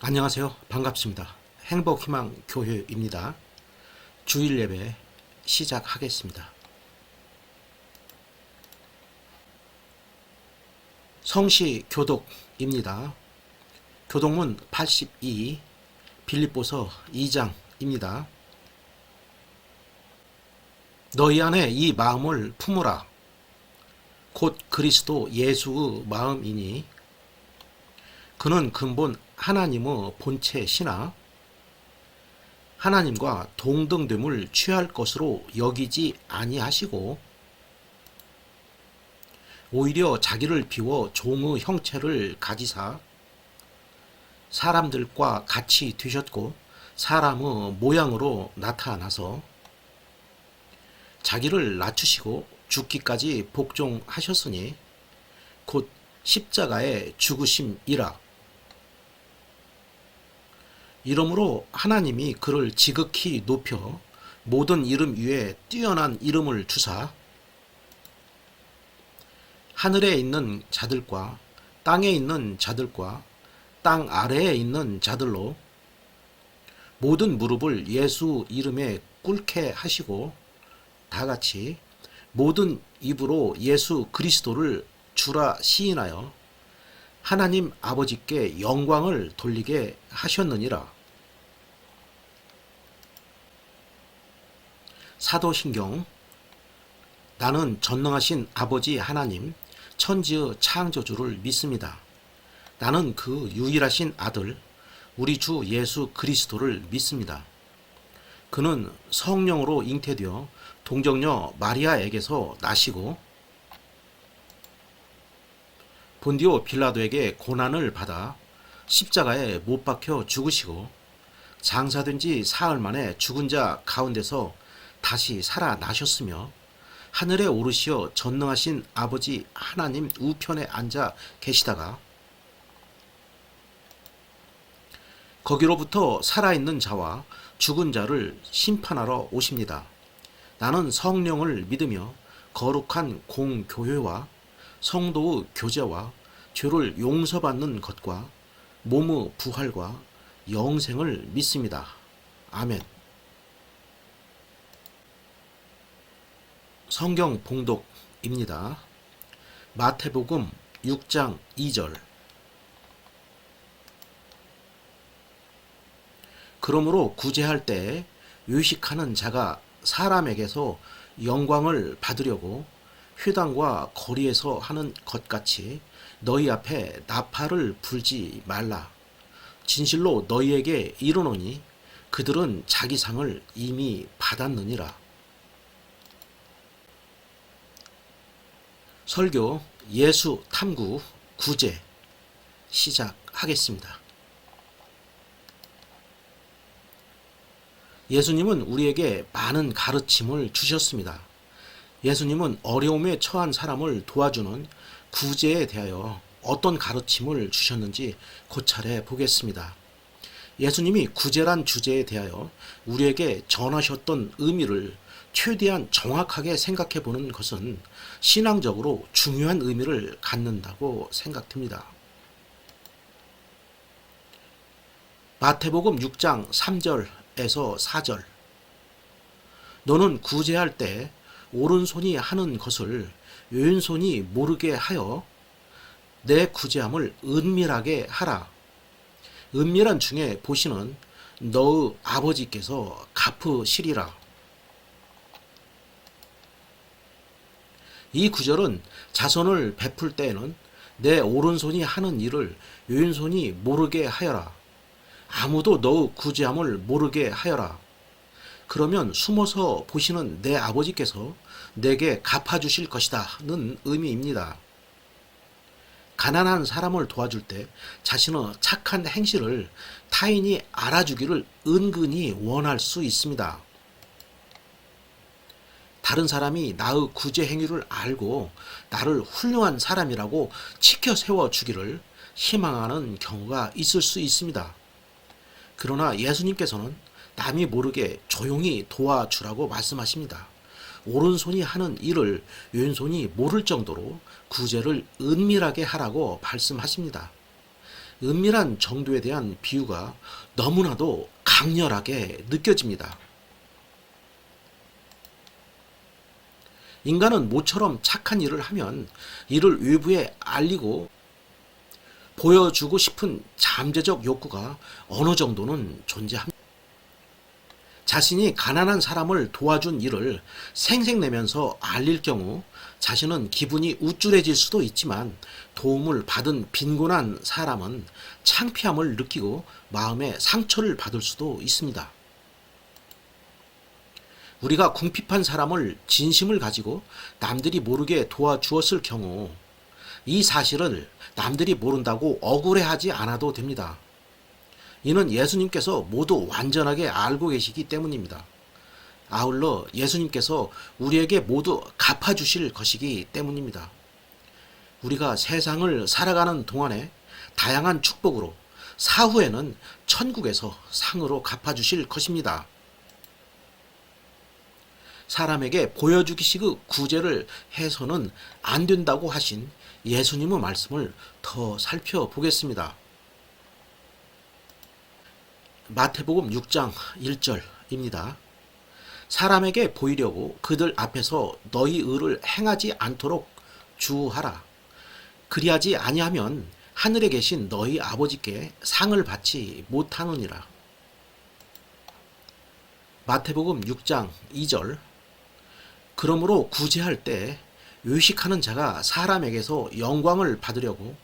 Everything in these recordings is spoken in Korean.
안녕하세요. 반갑습니다. 행복희망교회입니다. 주일 예배 시작하겠습니다. 성시 교독입니다. 교독문 82, 빌립보서 2장입니다. 너희 안에 이 마음을 품으라. 곧 그리스도 예수의 마음이니 그는 근본 하나님의 본체시나 하나님과 동등됨을 취할 것으로 여기지 아니하시고 오히려 자기를 비워 종의 형체를 가지사 사람들과 같이 되셨고 사람의 모양으로 나타나서 자기를 낮추시고 죽기까지 복종하셨으니 곧 십자가의 죽으심이라. 이러므로 하나님이 그를 지극히 높여 모든 이름 위에 뛰어난 이름을 주사 하늘에 있는 자들과 땅에 있는 자들과 땅 아래에 있는 자들로 모든 무릎을 예수 이름에 꿇게 하시고 다같이 모든 입으로 예수 그리스도를 주라 시인하여 하나님 아버지께 영광을 돌리게 하셨느니라. 사도신경. 나는 전능하신 아버지 하나님 천지의 창조주를 믿습니다. 나는 그 유일하신 아들 우리 주 예수 그리스도를 믿습니다. 그는 성령으로 잉태되어 동정녀 마리아에게서 나시고 본디오 빌라도에게 고난을 받아 십자가에 못 박혀 죽으시고 장사된 지 사흘 만에 죽은 자 가운데서 다시 살아나셨으며 하늘에 오르시어 전능하신 아버지 하나님 우편에 앉아 계시다가 거기로부터 살아있는 자와 죽은 자를 심판하러 오십니다. 나는 성령을 믿으며 거룩한 공교회와 성도의 교제와 죄를 용서받는 것과 몸의 부활과 영생을 믿습니다. 아멘. 성경 봉독입니다. 마태복음 6장 2절. 그러므로 구제할 때 외식하는 자가 사람에게서 영광을 받으려고 회당과 거리에서 하는 것 같이 너희 앞에 나팔을 불지 말라. 진실로 너희에게 이르노니 그들은 자기 상을 이미 받았느니라. 설교 예수 탐구 구제 시작하겠습니다. 예수님은 우리에게 많은 가르침을 주셨습니다. 예수님은 어려움에 처한 사람을 도와주는 구제에 대하여 어떤 가르침을 주셨는지 고찰해 보겠습니다. 예수님이 구제란 주제에 대하여 우리에게 전하셨던 의미를 최대한 정확하게 생각해 보는 것은 신앙적으로 중요한 의미를 갖는다고 생각됩니다. 마태복음 6장 3절에서 4절. 너는 구제할 때 오른손이 하는 것을 왼손이 모르게 하여 내 구제함을 은밀하게 하라. 은밀한 중에 보시는 너의 아버지께서 갚으시리라. 이 구절은 자선을 베풀 때에는 내 오른손이 하는 일을 왼손이 모르게 하여라. 아무도 너의 구제함을 모르게 하여라. 그러면 숨어서 보시는 내 아버지께서 내게 갚아주실 것이다는 의미입니다. 가난한 사람을 도와줄 때 자신의 착한 행실을 타인이 알아주기를 은근히 원할 수 있습니다. 다른 사람이 나의 구제 행위를 알고 나를 훌륭한 사람이라고 치켜 세워주기를 희망하는 경우가 있을 수 있습니다. 그러나 예수님께서는 남이 모르게 조용히 도와주라고 말씀하십니다. 오른손이 하는 일을 왼손이 모를 정도로 구제를 은밀하게 하라고 말씀하십니다. 은밀한 정도에 대한 비유가 너무나도 강렬하게 느껴집니다. 인간은 모처럼 착한 일을 하면 이를 외부에 알리고 보여주고 싶은 잠재적 욕구가 어느 정도는 존재합니다. 자신이 가난한 사람을 도와준 일을 생색내면서 알릴 경우 자신은 기분이 우쭐해질 수도 있지만 도움을 받은 빈곤한 사람은 창피함을 느끼고 마음의 상처를 받을 수도 있습니다. 우리가 궁핍한 사람을 진심을 가지고 남들이 모르게 도와주었을 경우 이 사실을 남들이 모른다고 억울해하지 않아도 됩니다. 이는 예수님께서 모두 완전하게 알고 계시기 때문입니다. 아울러 예수님께서 우리에게 모두 갚아주실 것이기 때문입니다. 우리가 세상을 살아가는 동안에 다양한 축복으로 사후에는 천국에서 상으로 갚아주실 것입니다. 사람에게 보여주기식의 구제를 해서는 안 된다고 하신 예수님의 말씀을 더 살펴보겠습니다. 마태복음 6장 1절입니다. 사람에게 보이려고 그들 앞에서 너희 의를 행하지 않도록 주하라. 그리하지 아니하면 하늘에 계신 너희 아버지께 상을 받지 못하느니라. 마태복음 6장 2절. 그러므로 구제할 때 외식하는 자가 사람에게서 영광을 받으려고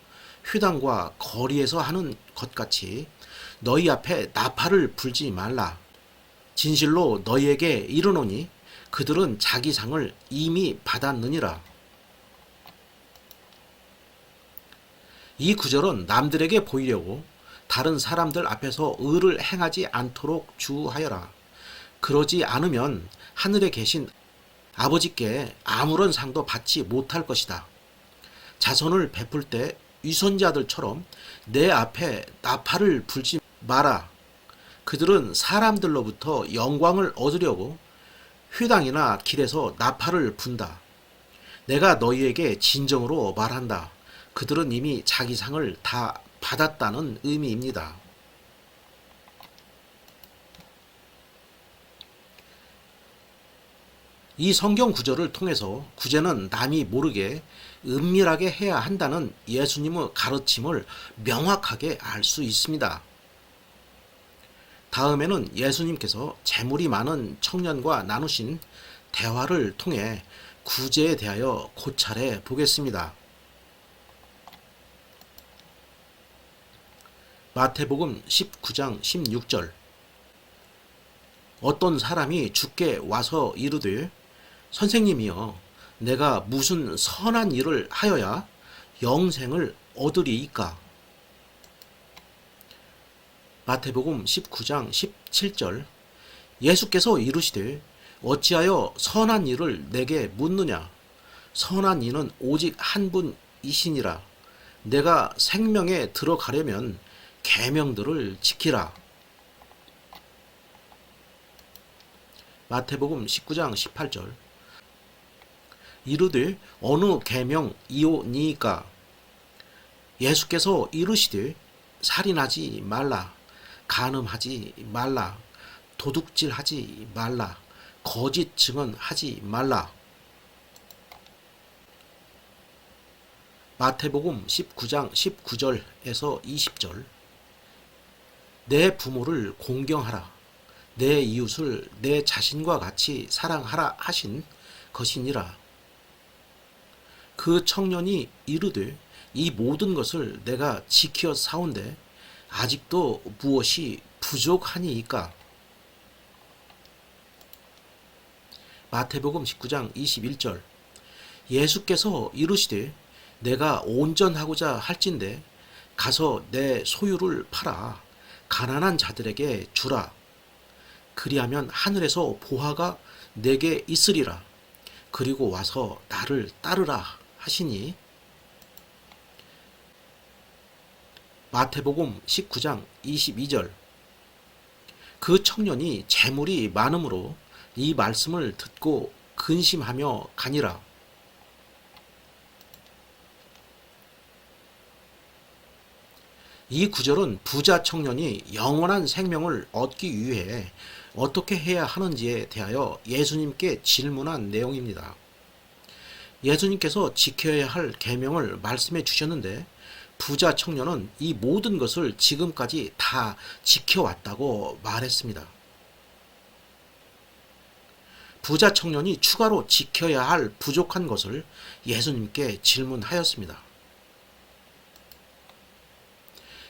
회당과 거리에서 하는 것 같이 너희 앞에 나팔을 불지 말라. 진실로 너희에게 이르노니 그들은 자기 상을 이미 받았느니라. 이 구절은 남들에게 보이려고 다른 사람들 앞에서 의를 행하지 않도록 주하여라. 그러지 않으면 하늘에 계신 아버지께 아무런 상도 받지 못할 것이다. 자선을 베풀 때 위선자들처럼 내 앞에 나팔을 불지 마라. 그들은 사람들로부터 영광을 얻으려고 회당이나 길에서 나팔을 분다. 내가 너희에게 진정으로 말한다. 그들은 이미 자기 상을 다 받았다는 의미입니다. 이 성경 구절을 통해서 구제는 남이 모르게 은밀하게 해야 한다는 예수님의 가르침을 명확하게 알 수 있습니다. 다음에는 예수님께서 재물이 많은 청년과 나누신 대화를 통해 구제에 대하여 고찰해 보겠습니다. 마태복음 19장 16절. 어떤 사람이 주께 와서 이르되 선생님이여 내가 무슨 선한 일을 하여야 영생을 얻으리이까? 마태복음 19장 17절. 예수께서 이르시되 어찌하여 선한 일을 내게 묻느냐? 선한 이는 오직 한 분이시니라. 내가 생명에 들어가려면 계명들을 지키라. 마태복음 19장 18절. 이르되 어느 계명이오니이까? 예수께서 이르시되 살인하지 말라, 간음하지 말라, 도둑질하지 말라, 거짓 증언하지 말라. 마태복음 19장 19절에서 20절. 내 부모를 공경하라. 내 이웃을 내 자신과 같이 사랑하라 하신 것이니라. 그 청년이 이르되 이 모든 것을 내가 지켜 사온데 아직도 무엇이 부족하니이까? 마태복음 19장 21절. 예수께서 이르시되 내가 온전하고자 할진대 가서 내 소유를 팔아 가난한 자들에게 주라. 그리하면 하늘에서 보화가 내게 있으리라. 그리고 와서 나를 따르라 하시니. 마태복음 19장 22절. 그 청년이 재물이 많으므로 이 말씀을 듣고 근심하며 가니라. 이 구절은 부자 청년이 영원한 생명을 얻기 위해 어떻게 해야 하는지에 대하여 예수님께 질문한 내용입니다. 예수님께서 지켜야 할 계명을 말씀해 주셨는데 부자 청년은 이 모든 것을 지금까지 다 지켜왔다고 말했습니다. 부자 청년이 추가로 지켜야 할 부족한 것을 예수님께 질문하였습니다.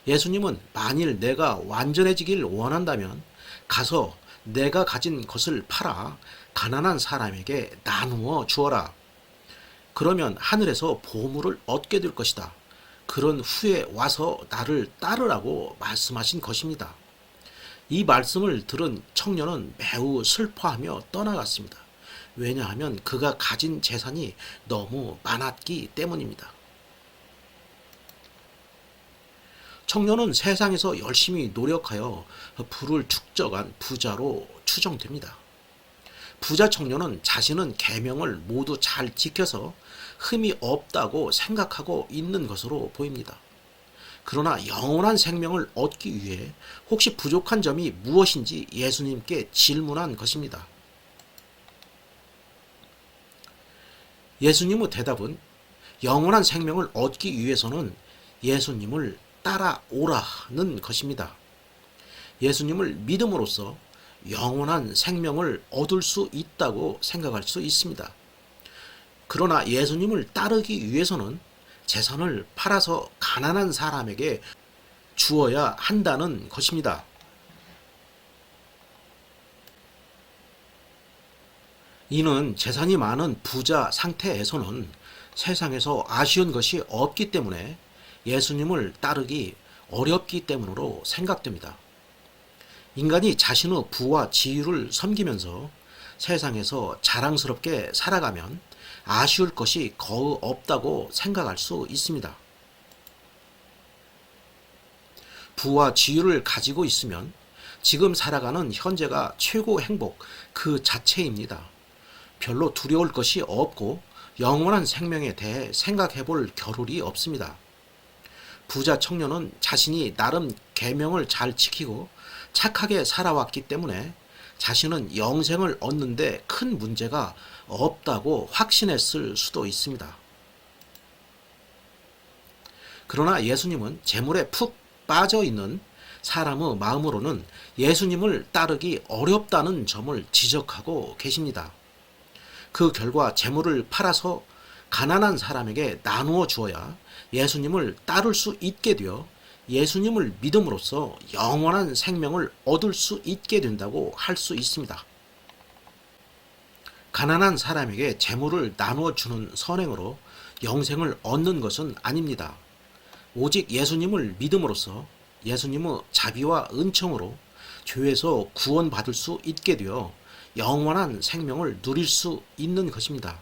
예수님은 만일 내가 완전해지길 원한다면 가서 내가 가진 것을 팔아 가난한 사람에게 나누어 주어라. 그러면 하늘에서 보물을 얻게 될 것이다. 그런 후에 와서 나를 따르라고 말씀하신 것입니다. 이 말씀을 들은 청년은 매우 슬퍼하며 떠나갔습니다. 왜냐하면 그가 가진 재산이 너무 많았기 때문입니다. 청년은 세상에서 열심히 노력하여 부를 축적한 부자로 추정됩니다. 부자 청년은 자신은 계명을 모두 잘 지켜서 흠이 없다고 생각하고 있는 것으로 보입니다. 그러나 영원한 생명을 얻기 위해 혹시 부족한 점이 무엇인지 예수님께 질문한 것입니다. 예수님의 대답은 영원한 생명을 얻기 위해서는 예수님을 따라오라는 것입니다. 예수님을 믿음으로써 영원한 생명을 얻을 수 있다고 생각할 수 있습니다. 그러나 예수님을 따르기 위해서는 재산을 팔아서 가난한 사람에게 주어야 한다는 것입니다. 이는 재산이 많은 부자 상태에서는 세상에서 아쉬운 것이 없기 때문에 예수님을 따르기 어렵기 때문으로 생각됩니다. 인간이 자신의 부와 지위를 섬기면서 세상에서 자랑스럽게 살아가면 아쉬울 것이 거의 없다고 생각할 수 있습니다. 부와 지위를 가지고 있으면 지금 살아가는 현재가 최고 행복 그 자체입니다. 별로 두려울 것이 없고 영원한 생명에 대해 생각해 볼 겨를이 없습니다. 부자 청년은 자신이 나름 계명을 잘 지키고 착하게 살아왔기 때문에 자신은 영생을 얻는데 큰 문제가 없다고 확신했을 수도 있습니다. 그러나 예수님은 재물에 푹 빠져 있는 사람의 마음으로는 예수님을 따르기 어렵다는 점을 지적하고 계십니다. 그 결과 재물을 팔아서 가난한 사람에게 나누어 주어야 예수님을 따를 수 있게 되어 예수님을 믿음으로써 영원한 생명을 얻을 수 있게 된다고 할 수 있습니다. 가난한 사람에게 재물을 나누어 주는 선행으로 영생을 얻는 것은 아닙니다. 오직 예수님을 믿음으로써 예수님의 자비와 은총으로 죄에서 구원받을 수 있게 되어 영원한 생명을 누릴 수 있는 것입니다.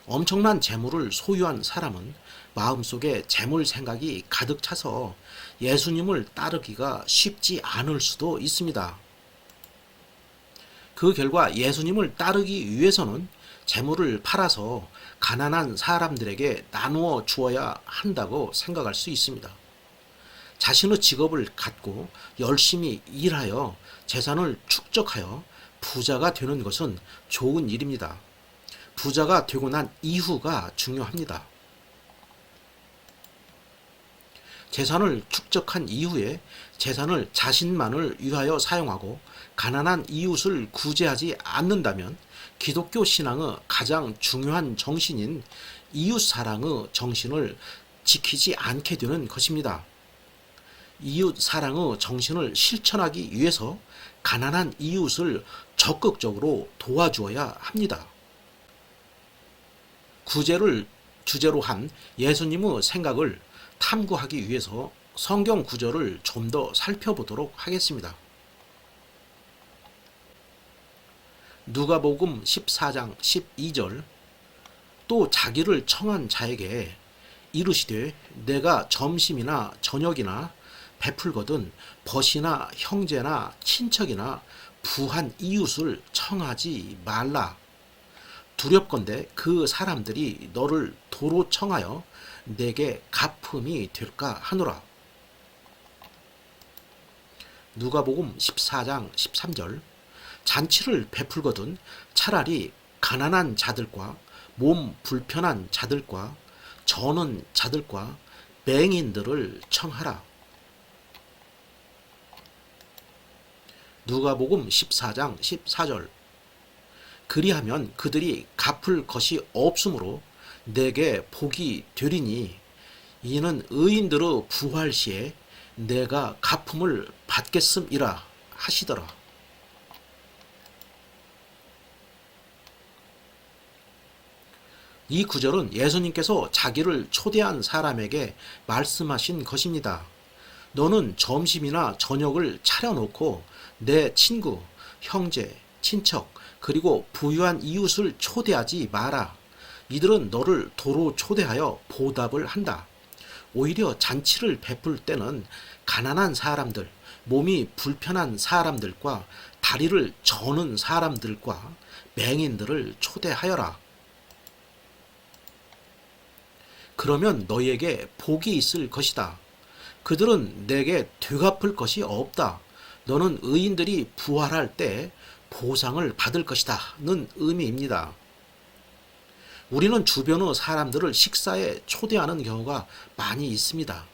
엄청난 재물을 소유한 사람은 마음속에 재물 생각이 가득 차서 예수님을 따르기가 쉽지 않을 수도 있습니다. 그 결과 예수님을 따르기 위해서는 재물을 팔아서 가난한 사람들에게 나누어 주어야 한다고 생각할 수 있습니다. 자신의 직업을 갖고 열심히 일하여 재산을 축적하여 부자가 되는 것은 좋은 일입니다. 부자가 되고 난 이후가 중요합니다. 재산을 축적한 이후에 재산을 자신만을 위하여 사용하고 가난한 이웃을 구제하지 않는다면 기독교 신앙의 가장 중요한 정신인 이웃 사랑의 정신을 지키지 않게 되는 것입니다. 이웃 사랑의 정신을 실천하기 위해서 가난한 이웃을 적극적으로 도와주어야 합니다. 구제를 주제로 한 예수님의 생각을 탐구하기 위해서 성경 구절을 좀 더 살펴보도록 하겠습니다. 누가복음 14장 12절 또 자기를 청한 자에게 이르시되 내가 점심이나 저녁이나 베풀거든 벗이나 형제나 친척이나 부한 이웃을 청하지 말라. 두렵건대 그 사람들이 너를 도로 청하여 내게 갚음이 될까 하노라. 누가복음 14장 13절 잔치를 베풀거든 차라리 가난한 자들과 몸 불편한 자들과 저는 자들과 맹인들을 청하라. 누가복음 14장 14절 그리하면 그들이 갚을 것이 없으므로 내게 복이 되리니 이는 의인들의 부활 시에 내가 갚음을 받겠음이라 하시더라. 이 구절은 예수님께서 자기를 초대한 사람에게 말씀하신 것입니다. 너는 점심이나 저녁을 차려놓고 내 친구, 형제, 친척, 그리고 부유한 이웃을 초대하지 마라. 이들은 너를 도로 초대하여 보답을 한다. 오히려 잔치를 베풀 때는 가난한 사람들, 몸이 불편한 사람들과 다리를 저는 사람들과 맹인들을 초대하여라. 그러면 너희에게 복이 있을 것이다. 그들은 내게 되갚을 것이 없다. 너는 의인들이 부활할 때 보상을 받을 것이다. 는 의미입니다. 우리는 주변의 사람들을 식사에 초대하는 경우가 많이 있습니다.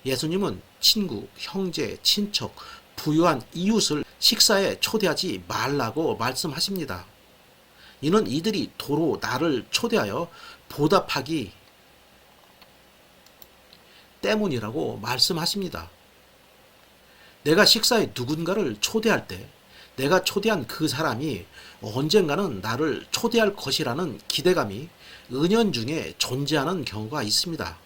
예수님은 친구, 형제, 친척, 부유한 이웃을 식사에 초대하지 말라고 말씀하십니다. 이는 이들이 도로 나를 초대하여 보답하기 때문이라고 말씀하십니다. 내가 식사에 누군가를 초대할 때 내가 초대한 그 사람이 언젠가는 나를 초대할 것이라는 기대감이 은연중에 존재하는 경우가 있습니다.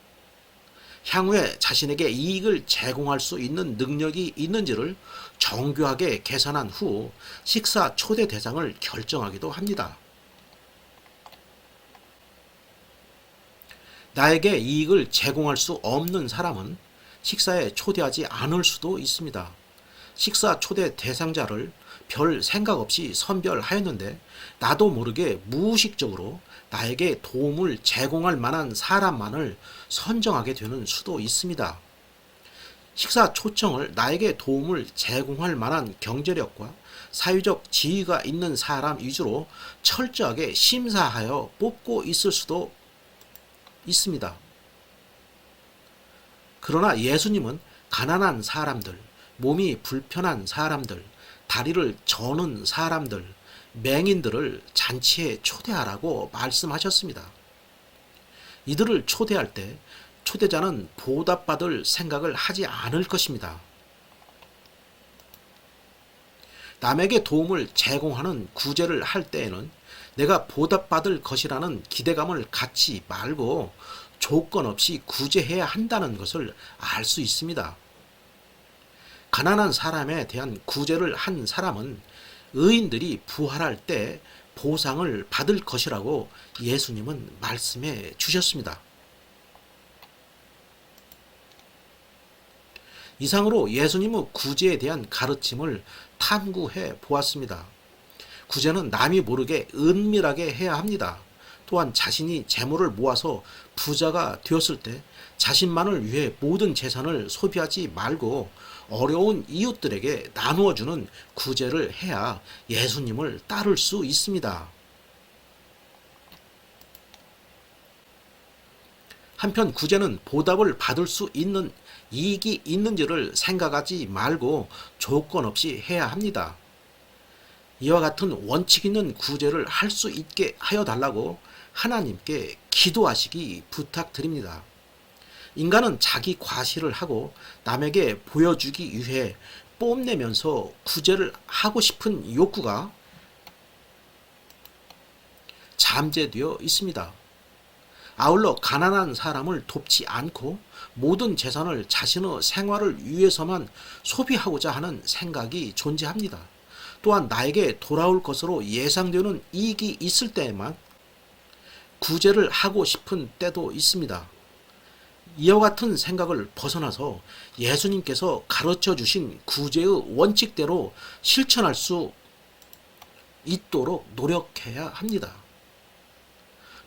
향후에 자신에게 이익을 제공할 수 있는 능력이 있는지를 정교하게 계산한 후 식사 초대 대상을 결정하기도 합니다. 나에게 이익을 제공할 수 없는 사람은 식사에 초대하지 않을 수도 있습니다. 식사 초대 대상자를 별 생각 없이 선별하였는데 나도 모르게 무의식적으로 나에게 도움을 제공할 만한 사람만을 선정하게 되는 수도 있습니다. 식사 초청을 나에게 도움을 제공할 만한 경제력과 사회적 지위가 있는 사람 위주로 철저하게 심사하여 뽑고 있을 수도 있습니다. 그러나 예수님은 가난한 사람들, 몸이 불편한 사람들, 다리를 저는 사람들, 맹인들을 잔치에 초대하라고 말씀하셨습니다. 이들을 초대할 때 초대자는 보답받을 생각을 하지 않을 것입니다. 남에게 도움을 제공하는 구제를 할 때에는 내가 보답받을 것이라는 기대감을 갖지 말고 조건 없이 구제해야 한다는 것을 알 수 있습니다. 가난한 사람에 대한 구제를 한 사람은 의인들이 부활할 때 보상을 받을 것이라고 예수님은 말씀해 주셨습니다. 이상으로 예수님의 구제에 대한 가르침을 탐구해 보았습니다. 구제는 남이 모르게 은밀하게 해야 합니다. 또한 자신이 재물을 모아서 부자가 되었을 때 자신만을 위해 모든 재산을 소비하지 말고 어려운 이웃들에게 나누어주는 구제를 해야 예수님을 따를 수 있습니다. 한편 구제는 보답을 받을 수 있는 이익이 있는지를 생각하지 말고 조건 없이 해야 합니다. 이와 같은 원칙 있는 구제를 할 수 있게 하여 달라고 하나님께 기도하시기 부탁드립니다. 인간은 자기 과시를 하고 남에게 보여주기 위해 뽐내면서 구제를 하고 싶은 욕구가 잠재되어 있습니다. 아울러 가난한 사람을 돕지 않고 모든 재산을 자신의 생활을 위해서만 소비하고자 하는 생각이 존재합니다. 또한 나에게 돌아올 것으로 예상되는 이익이 있을 때에만 구제를 하고 싶은 때도 있습니다. 이와 같은 생각을 벗어나서 예수님께서 가르쳐 주신 구제의 원칙대로 실천할 수 있도록 노력해야 합니다.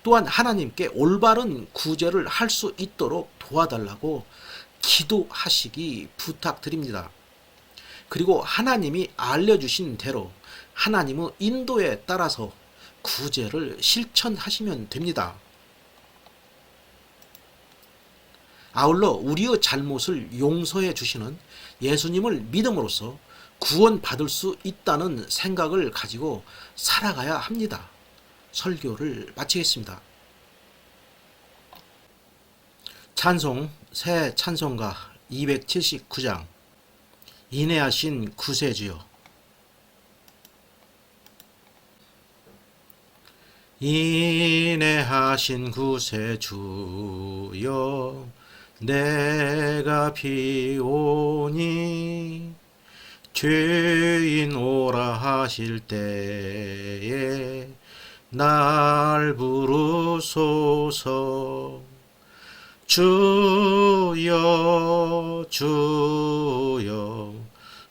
또한 하나님께 올바른 구제를 할 수 있도록 도와달라고 기도하시기 부탁드립니다. 그리고 하나님이 알려주신 대로 하나님의 인도에 따라서 구제를 실천하시면 됩니다. 아울러 우리의 잘못을 용서해 주시는 예수님을 믿음으로써 구원받을 수 있다는 생각을 가지고 살아가야 합니다. 설교를 마치겠습니다. 찬송 새 찬송가 279장 인애하신 구세주여. 인애하신 구세주여 내가 비오니 죄인 오라 하실 때에 날 부르소서. 주여 주여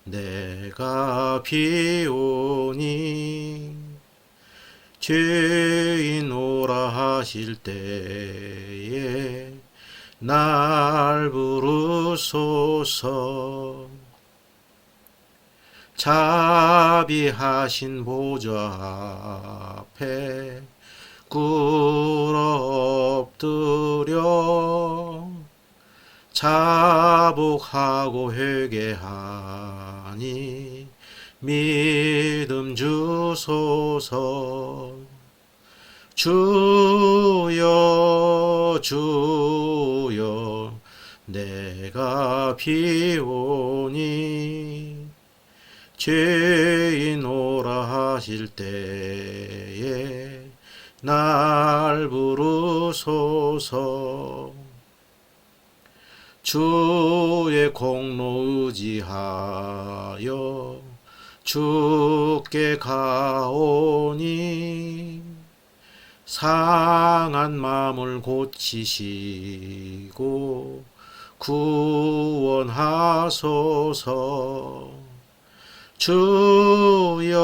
내가 비오니 죄인 오라 하실 때에 날 부르소서. 자비하신 보좌 앞에 꿇어 엎드려 자복하고 회개하니 믿음 주소서. 주여 주여 내가 비오니 죄인 오라 하실 때에 날 부르소서. 주의 공로 의지하여 주께 가오니 상한 마음을 고치시고 구원하소서. 주여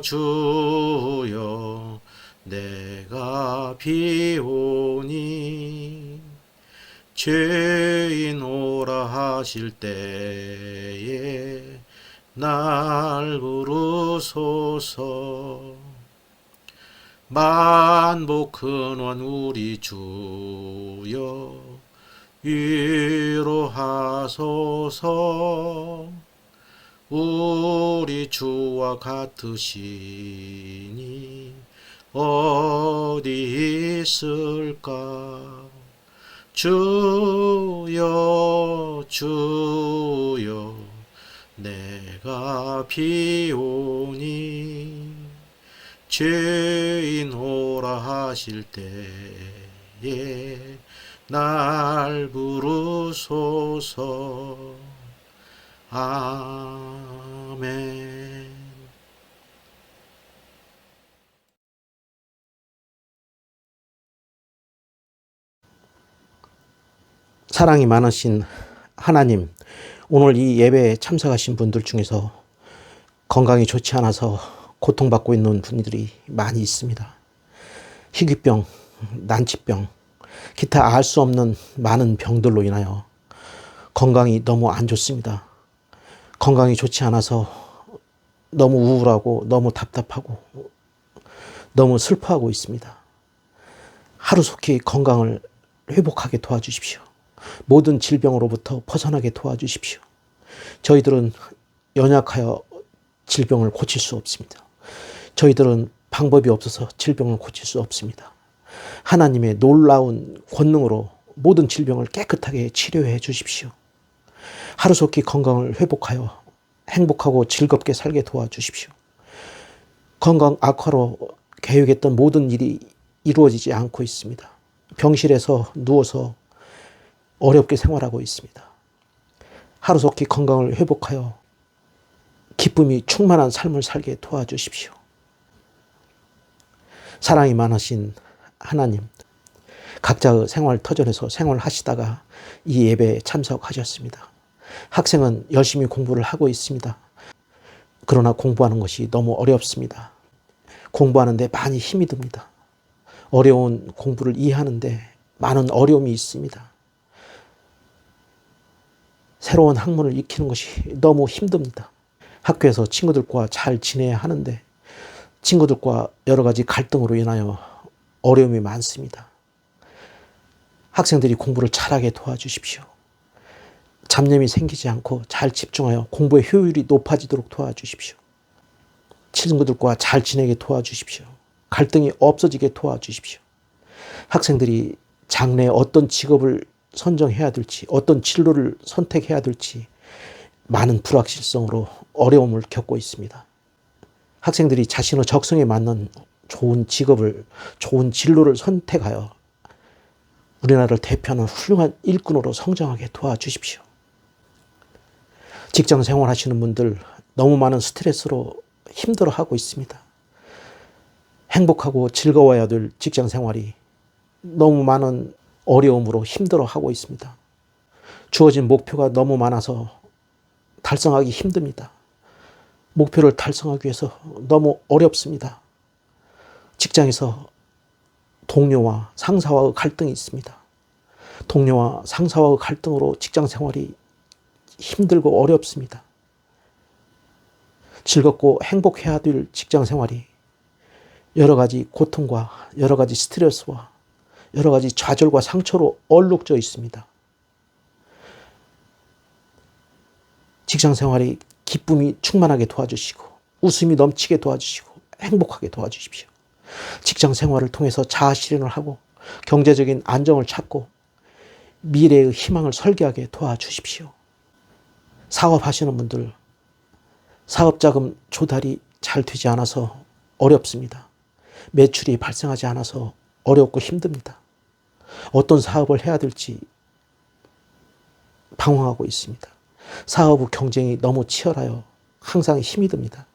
주여 내가 비오니 죄인 오라 하실 때에 날 부르소서. 만복 근원 우리 주여 위로하소서. 우리 주와 같으시니 어디 있을까. 주여 주여 내가 비오니 죄인 오라 하실 때에 날 부르소서. 아멘. 사랑이 많으신 하나님, 오늘 이 예배에 참석하신 분들 중에서 건강이 좋지 않아서 고통받고 있는 분들이 많이 있습니다. 희귀병, 난치병, 기타 알 수 없는 많은 병들로 인하여 건강이 너무 안 좋습니다. 건강이 좋지 않아서 너무 우울하고 너무 답답하고 너무 슬퍼하고 있습니다. 하루속히 건강을 회복하게 도와주십시오. 모든 질병으로부터 벗어나게 도와주십시오. 저희들은 연약하여 질병을 고칠 수 없습니다. 저희들은 방법이 없어서 질병을 고칠 수 없습니다. 하나님의 놀라운 권능으로 모든 질병을 깨끗하게 치료해 주십시오. 하루속히 건강을 회복하여 행복하고 즐겁게 살게 도와주십시오. 건강 악화로 계획했던 모든 일이 이루어지지 않고 있습니다. 병실에서 누워서 어렵게 생활하고 있습니다. 하루속히 건강을 회복하여 기쁨이 충만한 삶을 살게 도와주십시오. 사랑이 많으신 하나님, 각자의 생활 터전에서 생활하시다가 이 예배에 참석하셨습니다. 학생은 열심히 공부를 하고 있습니다. 그러나 공부하는 것이 너무 어렵습니다. 공부하는데 많이 힘이 듭니다. 어려운 공부를 이해하는데 많은 어려움이 있습니다. 새로운 학문을 익히는 것이 너무 힘듭니다. 학교에서 친구들과 잘 지내야 하는데 친구들과 여러 가지 갈등으로 인하여 어려움이 많습니다. 학생들이 공부를 잘하게 도와주십시오. 잡념이 생기지 않고 잘 집중하여 공부의 효율이 높아지도록 도와주십시오. 친구들과 잘 지내게 도와주십시오. 갈등이 없어지게 도와주십시오. 학생들이 장래에 어떤 직업을 선정해야 될지, 어떤 진로를 선택해야 될지 많은 불확실성으로 어려움을 겪고 있습니다. 학생들이 자신의 적성에 맞는 좋은 직업을, 좋은 진로를 선택하여 우리나라를 대표하는 훌륭한 일꾼으로 성장하게 도와주십시오. 직장 생활하시는 분들 너무 많은 스트레스로 힘들어하고 있습니다. 행복하고 즐거워야 될 직장 생활이 너무 많은 어려움으로 힘들어하고 있습니다. 주어진 목표가 너무 많아서 달성하기 힘듭니다. 목표를 달성하기 위해서 너무 어렵습니다. 직장에서 동료와 상사와의 갈등이 있습니다. 동료와 상사와의 갈등으로 직장 생활이 힘들고 어렵습니다. 즐겁고 행복해야 될 직장 생활이 여러 가지 고통과 여러 가지 스트레스와 여러 가지 좌절과 상처로 얼룩져 있습니다. 직장 생활이 기쁨이 충만하게 도와주시고 웃음이 넘치게 도와주시고 행복하게 도와주십시오. 직장 생활을 통해서 자아 실현을 하고 경제적인 안정을 찾고 미래의 희망을 설계하게 도와주십시오. 사업하시는 분들 사업자금 조달이 잘 되지 않아서 어렵습니다. 매출이 발생하지 않아서 어렵고 힘듭니다. 어떤 사업을 해야 될지 방황하고 있습니다. 사업 경쟁이 너무 치열하여 항상 힘이 듭니다.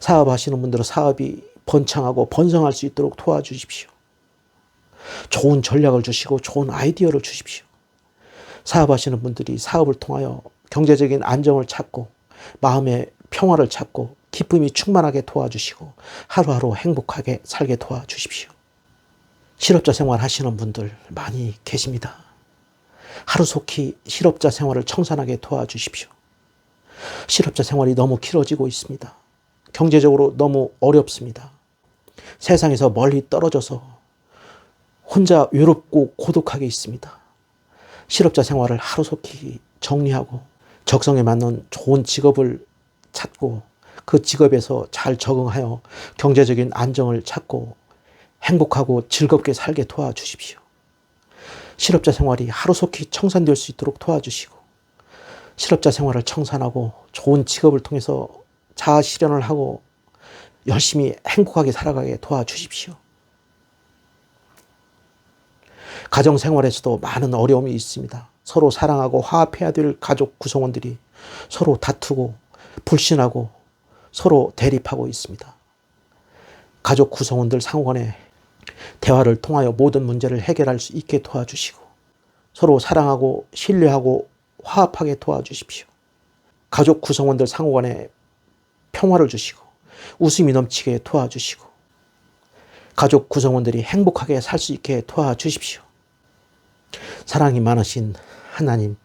사업하시는 분들은 사업이 번창하고 번성할 수 있도록 도와주십시오. 좋은 전략을 주시고 좋은 아이디어를 주십시오. 사업하시는 분들이 사업을 통하여 경제적인 안정을 찾고 마음의 평화를 찾고 기쁨이 충만하게 도와주시고 하루하루 행복하게 살게 도와주십시오. 실업자 생활 하시는 분들 많이 계십니다. 하루속히 실업자 생활을 청산하게 도와주십시오. 실업자 생활이 너무 길어지고 있습니다. 경제적으로 너무 어렵습니다. 세상에서 멀리 떨어져서 혼자 외롭고 고독하게 있습니다. 실업자 생활을 하루속히 정리하고 적성에 맞는 좋은 직업을 찾고 그 직업에서 잘 적응하여 경제적인 안정을 찾고 행복하고 즐겁게 살게 도와주십시오. 실업자 생활이 하루속히 청산될 수 있도록 도와주시고 실업자 생활을 청산하고 좋은 직업을 통해서 자아 실현을 하고 열심히 행복하게 살아가게 도와주십시오. 가정 생활에서도 많은 어려움이 있습니다. 서로 사랑하고 화합해야 될 가족 구성원들이 서로 다투고 불신하고 서로 대립하고 있습니다. 가족 구성원들 상호간에 대화를 통하여 모든 문제를 해결할 수 있게 도와주시고 서로 사랑하고 신뢰하고 화합하게 도와주십시오. 가족 구성원들 상호간에 평화를 주시고 웃음이 넘치게 도와주시고 가족 구성원들이 행복하게 살 수 있게 도와주십시오. 사랑이 많으신 하나님,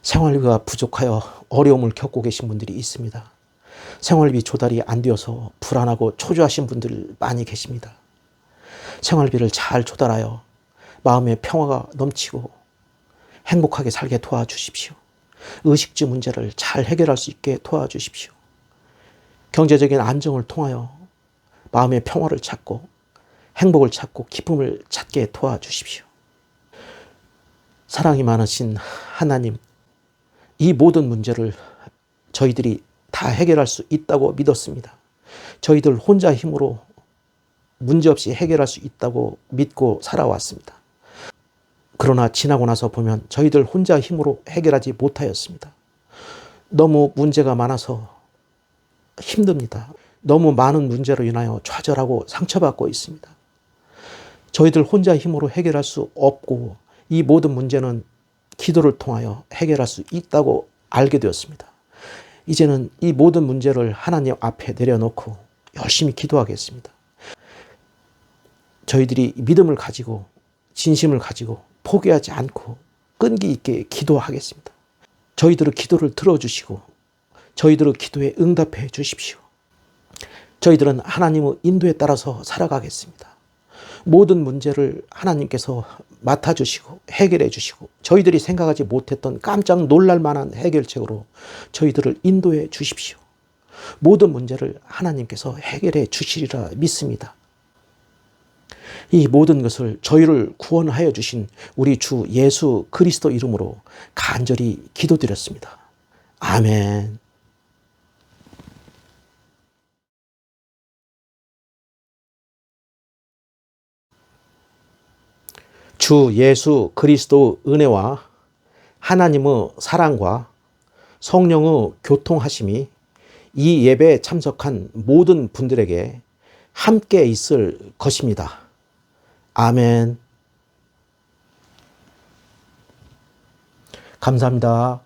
생활비가 부족하여 어려움을 겪고 계신 분들이 있습니다. 생활비 조달이 안 되어서 불안하고 초조하신 분들 많이 계십니다. 생활비를 잘 조달하여 마음의 평화가 넘치고 행복하게 살게 도와주십시오. 의식주 문제를 잘 해결할 수 있게 도와주십시오. 경제적인 안정을 통하여 마음의 평화를 찾고 행복을 찾고 기쁨을 찾게 도와주십시오. 사랑이 많으신 하나님, 이 모든 문제를 저희들이 다 해결할 수 있다고 믿었습니다. 저희들 혼자 힘으로 문제없이 해결할 수 있다고 믿고 살아왔습니다. 그러나 지나고 나서 보면 저희들 혼자 힘으로 해결하지 못하였습니다. 너무 문제가 많아서 힘듭니다. 너무 많은 문제로 인하여 좌절하고 상처받고 있습니다. 저희들 혼자 힘으로 해결할 수 없고 이 모든 문제는 기도를 통하여 해결할 수 있다고 알게 되었습니다. 이제는 이 모든 문제를 하나님 앞에 내려놓고 열심히 기도하겠습니다. 저희들이 믿음을 가지고 진심을 가지고 포기하지 않고 끈기 있게 기도하겠습니다. 저희들의 기도를 들어주시고 저희들의 기도에 응답해 주십시오. 저희들은 하나님의 인도에 따라서 살아가겠습니다. 모든 문제를 하나님께서 맡아주시고 해결해 주시고 저희들이 생각하지 못했던 깜짝 놀랄 만한 해결책으로 저희들을 인도해 주십시오. 모든 문제를 하나님께서 해결해 주시리라 믿습니다. 이 모든 것을 저희를 구원하여 주신 우리 주 예수 그리스도 이름으로 간절히 기도드렸습니다. 아멘. 주 예수 그리스도 은혜와 하나님의 사랑과 성령의 교통하심이 이 예배에 참석한 모든 분들에게 함께 있을 것입니다. 아멘. 감사합니다.